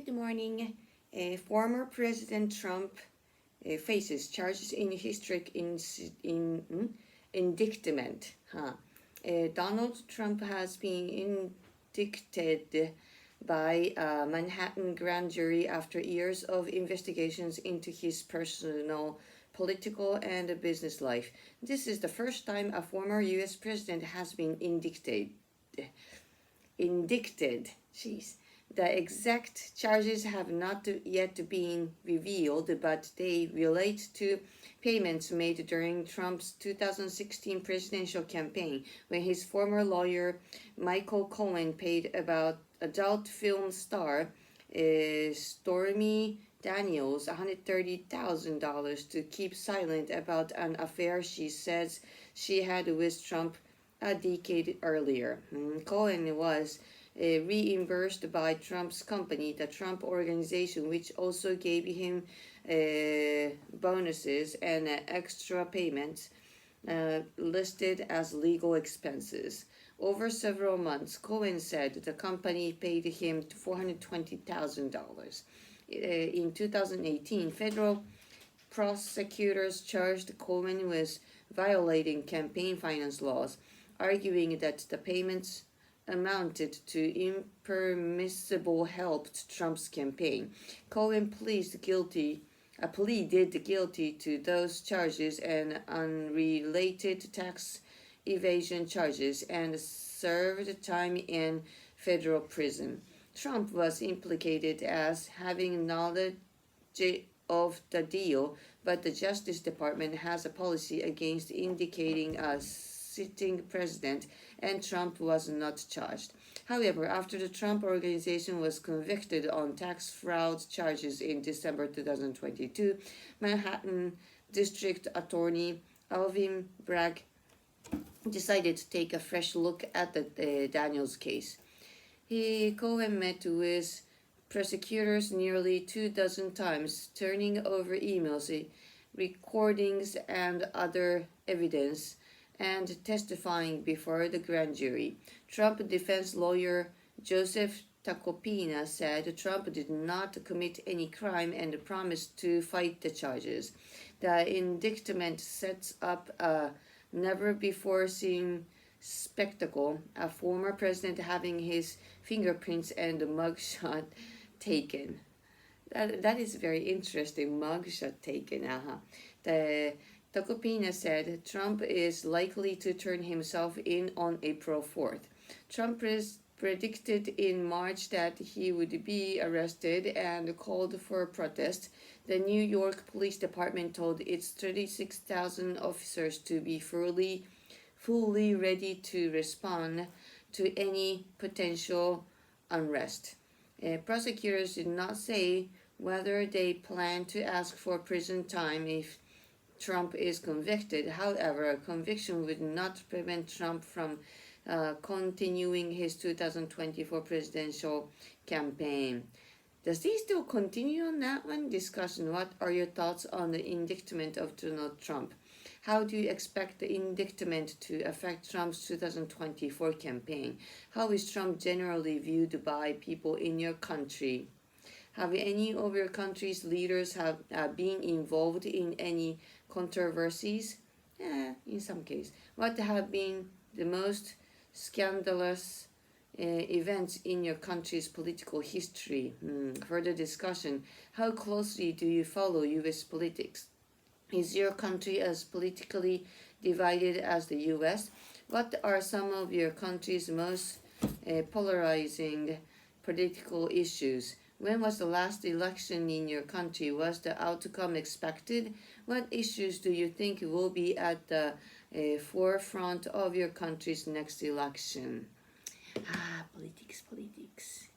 Good morning. Former President Trump faces charges in historic indictment. Donald Trump has been indicted by a Manhattan grand jury after years of investigations into his personal, political, and business life. This is the first time a former U.S. president has been indicted. Jeez. The exact charges have not yet been revealed, but they relate to payments made during Trump's 2016 presidential campaign when his former lawyer Michael Cohen paid about adult film star Stormy Daniels $130,000 to keep silent about an affair she says she had with Trump a decade earlier. Cohen was reimbursed by Trump's company, the Trump Organization, which also gave him bonuses and extra payments listed as legal expenses. Over several months, Cohen said the company paid him $420,000. In 2018, federal prosecutors charged Cohen with violating campaign finance laws, arguing that the payments amounted to impermissible help to Trump's campaign. Cohen pleaded guilty to those charges and unrelated tax evasion charges and served time in federal prison. Trump was implicated as having knowledge of the deal, but the Justice Department has a policy against indicating a sitting president, and Trump was not charged. However, after the Trump Organization was convicted on tax fraud charges in December 2022, Manhattan District Attorney Alvin Bragg decided to take a fresh look at the Daniels case. Cohen met with prosecutors nearly 24 times, turning over emails, recordings, and other evidence, and testifying before the grand jury. Trump defense lawyer Joseph Tacopina said Trump did not commit any crime and promised to fight the charges. The indictment sets up a never-before-seen spectacle, a former president having his fingerprints and mugshot taken. That is very interesting, mugshot taken. The Tacopina said Trump is likely to turn himself in on April 4th. Trump predicted in March that he would be arrested and called for a protest. The New York Police Department told its 36,000 officers to be fully ready to respond to any potential unrest. Prosecutors did not say whether they plan to ask for prison time if Trump is convicted. However, a conviction would not prevent Trump from continuing his 2024 presidential campaign. Does he still continue on that one? Discussion. What are your thoughts on the indictment of Donald Trump? How do you expect the indictment to affect Trump's 2024 campaign? How is Trump generally viewed by people in your country? Have any of your country's leaders been involved in any controversies? In some case. What have been the most scandalous events in your country's political history? Further discussion. How closely do you follow U.S. politics? Is your country as politically divided as the U.S.? What are some of your country's most polarizing political issues? When was the last election in your country? Was the outcome expected? What issues do you think will be at the forefront of your country's next election? Politics.